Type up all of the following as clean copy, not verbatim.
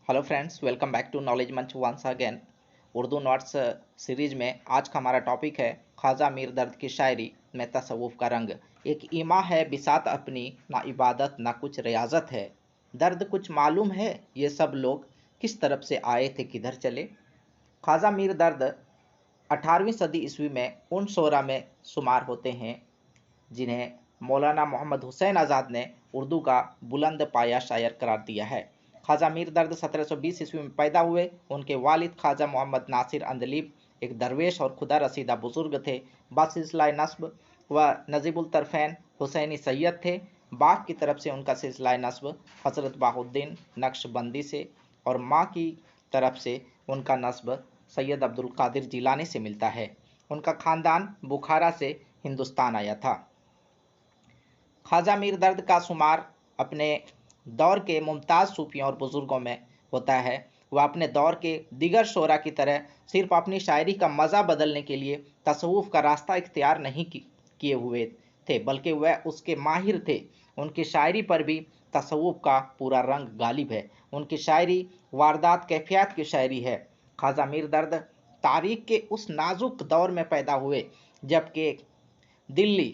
Hello friends, welcome back to knowledge मंच once again. Urdu notes series में आज का हमारा टॉपिक है ख्वाजा मीर दर्द की शायरी में तसव्वुफ़ का रंग। एक ईमा है बिसात अपनी, ना इबादत ना कुछ रियाजत है। दर्द कुछ मालूम है, ये सब लोग किस तरफ से आए थे किधर चले। ख्वाजा मीर दर्द 18वीं सदी ईस्वी में उन शोरा में शुमार होते हैं जिन्हें मौलाना मोहम्मद हुसैन आज़ाद ने उर्दू का बुलंद पाया शायर करार दिया है। ख्वाजा मीर दर्द 1720 ईस्वी में पैदा हुए। उनके वालिद ख्वाजा मोहम्मद नासिर अंदलीब एक दरवेश और खुदा रसीदा बुजुर्ग थे। बासिलसिला नस्ब व नजीबुल तरफैन हुसैनी सैयद थे। बाप की तरफ से उनका सिलसिला नस्ब हज़रत बाहुद्दीन नक्शबंदी से और माँ की तरफ से उनका नस्ब सैयद अब्दुल कादिर जिलानी से मिलता है। उनका ख़ानदान बुखारा से हिंदुस्तान आया था। ख्वाजा मीर दर्द का शुमार अपने दौर के मुमताज़ सूफियों और बुज़ुर्गों में होता है। वह अपने दौर के दीगर शोरा की तरह सिर्फ अपनी शायरी का मज़ा बदलने के लिए तसव्वुफ़ का रास्ता इख्तियार नहीं किए हुए थे, बल्कि वह उसके माहिर थे। उनकी शायरी पर भी तसव्वुफ़ का पूरा रंग गालिब है। उनकी शायरी वारदात कैफियत की शायरी है। ख्वाजा मीर दर्द तारीख़ के उस नाजुक दौर में पैदा हुए जबकि दिल्ली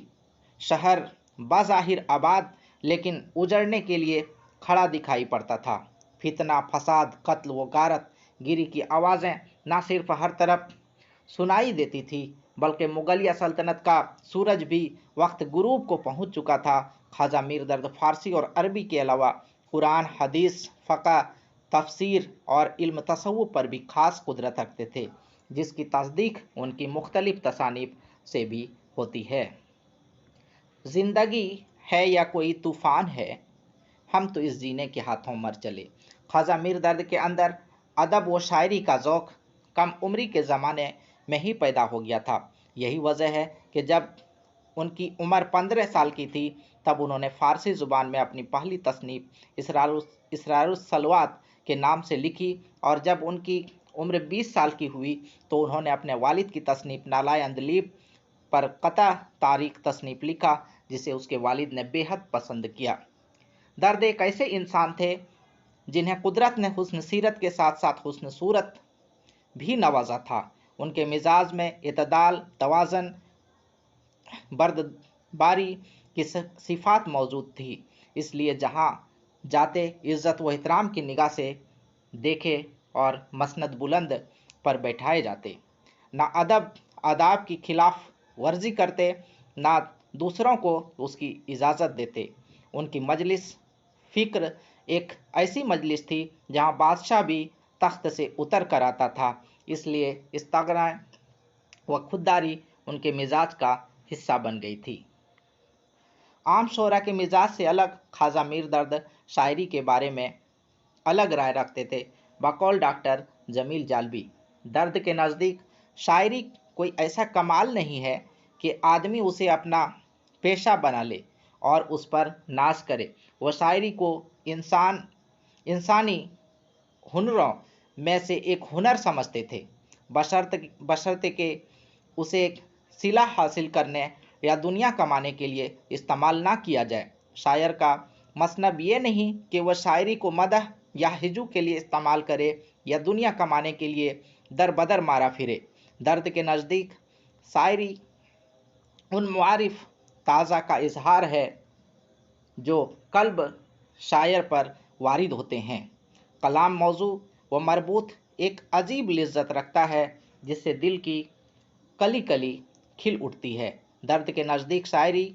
शहर बाज़ाहिर आबाद लेकिन उजड़ने के लिए खड़ा दिखाई पड़ता था। फितना, फसाद, कत्ल व गारत गिरी की आवाज़ें न सिर्फ हर तरफ सुनाई देती थी, बल्कि मुगलिया सल्तनत का सूरज भी वक्त गुरूब को पहुंच चुका था। ख्वाजा मीर दर्द फ़ारसी और अरबी के अलावा कुरान, हदीस, फ़क़ह, तफसीर और इल्म तसव्वुफ़ पर भी ख़ास कुदरत रखते थे, जिसकी तस्दीक उनकी मुख्तलिफ तसानीफ से भी होती है। ज़िंदगी है या कोई तूफ़ान है, हम तो इस जीने के हाथों मर चले। ख्वाजा मीर दर्द के अंदर अदब व शायरी का ज़ौक़ कम उम्री के ज़माने में ही पैदा हो गया था। यही वजह है कि जब उनकी उम्र 15 साल की थी तब उन्होंने फ़ारसी ज़ुबान में अपनी पहली तसनीफ़ इसरारुस सलवात के नाम से लिखी, और जब उनकी उम्र 20 साल की हुई तो उन्होंने अपने वालिद की तसनीफ़ नालाए अंदलीब पर क़ता तारीख़ तसनीफ़ लिखा, जिसे उसके वालिद ने बेहद पसंद किया। दर्द एक ऐसे इंसान थे जिन्हें कुदरत ने हुस्न सीरत के साथ साथ हुस्न सूरत भी नवाजा था। उनके मिजाज में इतदाल, तवाज़न, बर्दबारी की सिफात मौजूद थी, इसलिए जहाँ जाते इज़्ज़त व इहतराम की निगाह से देखे और मसनद बुलंद पर बैठाए जाते। ना अदब आदाब की खिलाफ वर्जी करते, ना दूसरों को उसकी इजाज़त देते। उनकी मजलिस फ़िक्र एक ऐसी मजलिस थी जहाँ बादशाह भी तख्त से उतर कर आता था, इसलिए इस्तगना व खुददारी उनके मिजाज का हिस्सा बन गई थी। आम शोरा के मिजाज से अलग ख्वाजा मीर दर्द शायरी के बारे में अलग राय रखते थे। बकौल डॉक्टर जमील जालबी, दर्द के नज़दीक शायरी कोई ऐसा कमाल नहीं है कि आदमी उसे अपना पेशा बना ले और उस पर नाज करे। वह शायरी को इंसानी हुनरों में से एक हुनर समझते थे, बशर्ते कि उसे एक सिला हासिल करने या दुनिया कमाने के लिए इस्तेमाल ना किया जाए। शायर का मसलब ये नहीं कि वह शायरी को मदह या हिजू के लिए इस्तेमाल करे या दुनिया कमाने के लिए दर बदर मारा फिरे। दर्द के नज़दीक शायरी उन मुआरिफ ताज़ा का इजहार है जो कल्ब शायर पर वारिद होते हैं। कलाम मौजू व मरबूत एक अजीब लिज्जत रखता है जिससे दिल की कली कली खिल उठती है। दर्द के नज़दीक शायरी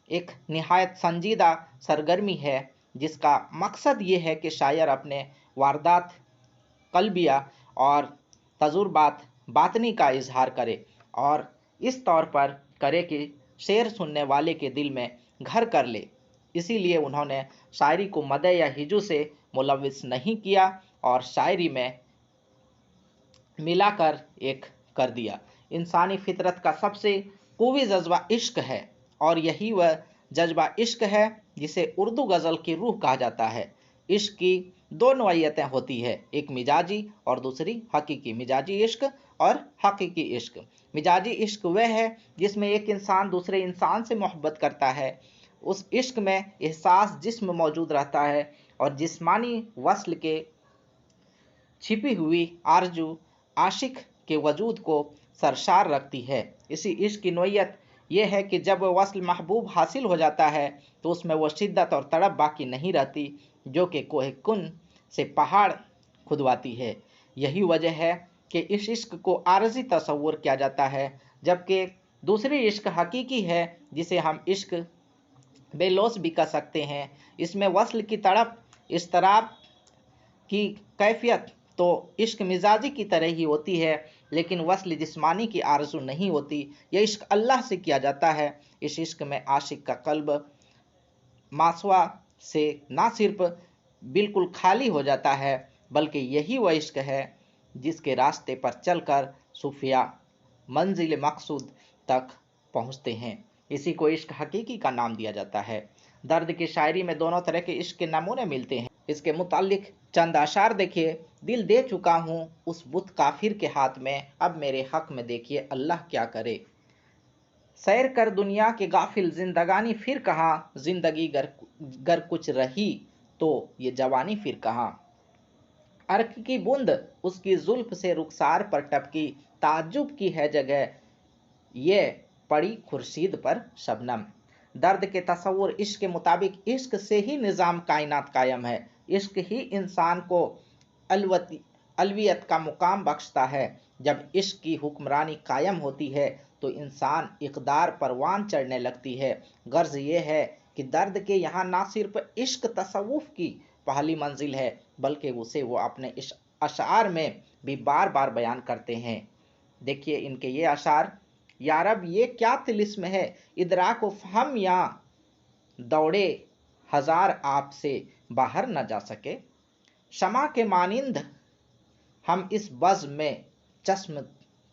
एक निहायत संजीदा सरगर्मी है जिसका मकसद ये है कि शायर अपने वारदात कल्बिया और तजुर्बात बातनी का इजहार करे, और इस तौर पर करे कि शेर सुनने वाले के दिल में घर कर ले। इसीलिए उन्होंने शायरी को मदह या हिजू से मुलव्विस नहीं किया और शायरी में मिलाकर एक कर दिया। इंसानी फितरत का सबसे क़वी जज्बा इश्क है, और यही वह जज्बा इश्क है जिसे उर्दू गज़ल की रूह कहा जाता है। इश्क की दो नौइयतें होती है, एक मिजाजी और दूसरी हकीकी। मिजाजी इश्क और हकीकी इश्क। मिजाजी इश्क वह है जिसमें एक इंसान दूसरे इंसान से मोहब्बत करता है। उस इश्क में एहसास जिस्म मौजूद रहता है और जिस्मानी वस्ल के छिपी हुई आरजू आशिक के वजूद को सरशार रखती है। इसी इश्क की नोयत यह है कि जब वह वस्ल महबूब हासिल हो जाता है तो उसमें वो शिद्दत और तड़प बाकी नहीं रहती जो कि कोह कुन से पहाड़ खुदवाती है। यही वजह है कि इस इश्क को आरजी तस्वुर किया जाता है, जबकि दूसरी इश्क हकीकी है जिसे हम इश्क बेलोस भी कह सकते हैं। इसमें वस्ल की तड़प, इस्तराब की कैफियत तो इश्क मिजाजी की तरह ही होती है, लेकिन वस्ल जिस्मानी की आरज़ू नहीं होती। यह इश्क अल्लाह से किया जाता है। इस इश्क में आशिक का कल्ब मासवा से ना सिर्फ बिल्कुल खाली हो जाता है, बल्कि यही वह इश्क है जिसके रास्ते पर चलकर सूफिया मंजिल मकसूद तक पहुँचते हैं। इसी को इश्क हकीकी का नाम दिया जाता है। दर्द की शायरी में दोनों तरह के इश्क के नमूने मिलते हैं। इसके मुतालिक चंद अशार देखिए। दिल दे चुका हूँ उस बुत काफिर के हाथ में, अब मेरे हक में देखिए अल्लाह क्या करे। सैर कर दुनिया के गाफिल, जिंदगानी फिर कहाँ, जिंदगी गर कुछ रही तो ये जवानी फिर कहाँ। अर्क की बूंद उसकी जुल्फ से रुखसार पर टपकी, ताज्जुब की है जगह ये पड़ी खुर्शीद पर शबनम। दर्द के तस्वुर इश्क के मुताबिक इश्क से ही निज़ाम कायनात कायम है। इश्क ही इंसान को अलवियत का मुकाम बख्शता है। जब इश्क की हुक्मरानी कायम होती है तो इंसान इक़दार परवान चढ़ने लगती है। गर्ज ये है कि दर्द के यहाँ ना सिर्फ इश्क तसव्वुफ की पहली मंजिल है, बल्कि उसे वो अपने इस अशार में भी बार बार बयान करते हैं। देखिए इनके ये अशार। यारब ये क्या तिलिस्म है, इदराक व फहम या दौड़े हजार आपसे बाहर न जा सके। शमा के मानिंद हम इस बज़्म में चश्म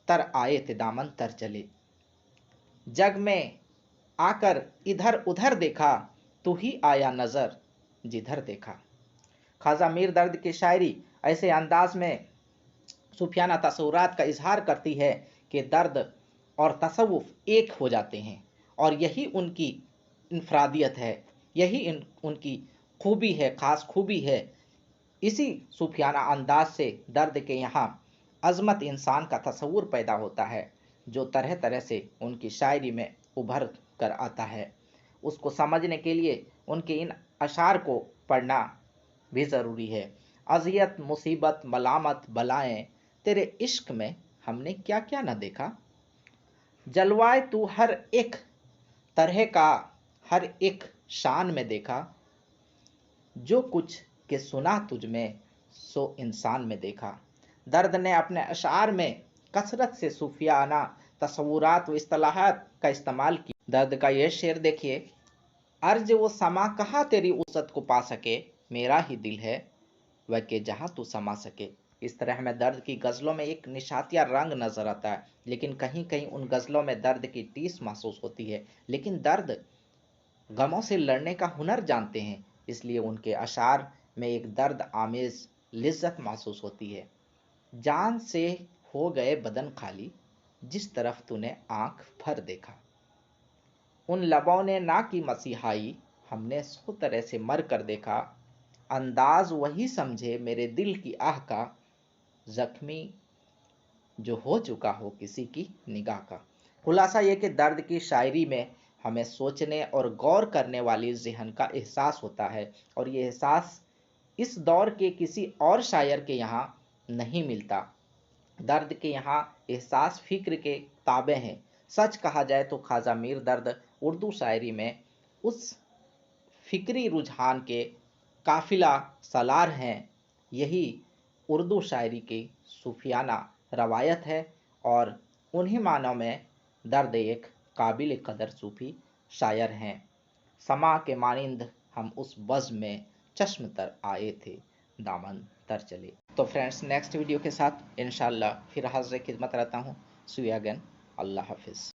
तर आए थे दामन तर चले। जग में आकर इधर उधर देखा, तू ही आया नजर जिधर देखा। ख्वाजा मीर दर्द की शायरी ऐसे अंदाज में सूफियाना तसव्वुरात का इजहार करती है कि दर्द और तसव्वुफ एक हो जाते हैं, और यही उनकी इनफरादियत है, यही उनकी खूबी है, ख़ास खूबी है। इसी सूफियाना अंदाज से दर्द के यहाँ अजमत इंसान का तसव्वुर पैदा होता है, जो तरह तरह से उनकी शायरी में उभर कर आता है। उसको समझने के लिए उनके इन अशार को पढ़ना भी ज़रूरी है। अज़ियत मुसीबत मलामत बलाएं तेरे इश्क में हमने क्या क्या न देखा। जलवाए तू हर एक तरह का हर एक शान में देखा, जो कुछ के सुना तुझ में सो इंसान में देखा। दर्द ने अपने अशार में कसरत से सूफियाना तसव्वुरात व इस्तिलाहात का इस्तेमाल किया। दर्द का ये शेर देखिए। अर्ज वो समा कहाँ तेरी उस्सत को पा सके, मेरा ही दिल है वह के जहाँ तू समा सके। इस तरह हमें दर्द की गज़लों में एक निशातिया रंग नजर आता है, लेकिन कहीं कहीं उन गज़लों में दर्द की टीस महसूस होती है। लेकिन दर्द गमों से लड़ने का हुनर जानते हैं, इसलिए उनके अशार में एक दर्द आमेज लिज्जत महसूस होती है। जान से हो गए बदन खाली, जिस तरफ तूने आंख भर देखा। उन लबों ने ना की मसीहाई, हमने सौ तरह से मर कर देखा। अंदाज वही समझे मेरे दिल की आह का, जख्मी जो हो चुका हो किसी की निगाह का। खुलासा ये कि दर्द की शायरी में हमें सोचने और गौर करने वाली ज़हन का एहसास होता है, और ये एहसास इस दौर के किसी और शायर के यहाँ नहीं मिलता। दर्द के यहाँ एहसास फिक्र के ताबे हैं। सच कहा जाए तो ख्वाजा मीर दर्द उर्दू शायरी में उस फिक्री रुझान के काफिला सलार हैं। यही उर्दू शायरी की सूफियाना रवायत है, और उन्हीं मानों में दर्द एक काबिल कदर सूफी शायर हैं। समा के मानिंद हम उस बज़्म में चश्म तर आए थे दामन तर चले। तो फ्रेंड्स, नेक्स्ट वीडियो के साथ इंशाल्लाह फिर हाज़िर खिदमत रहता हूँ। सी यू अगेन। अल्लाह हाफिज़।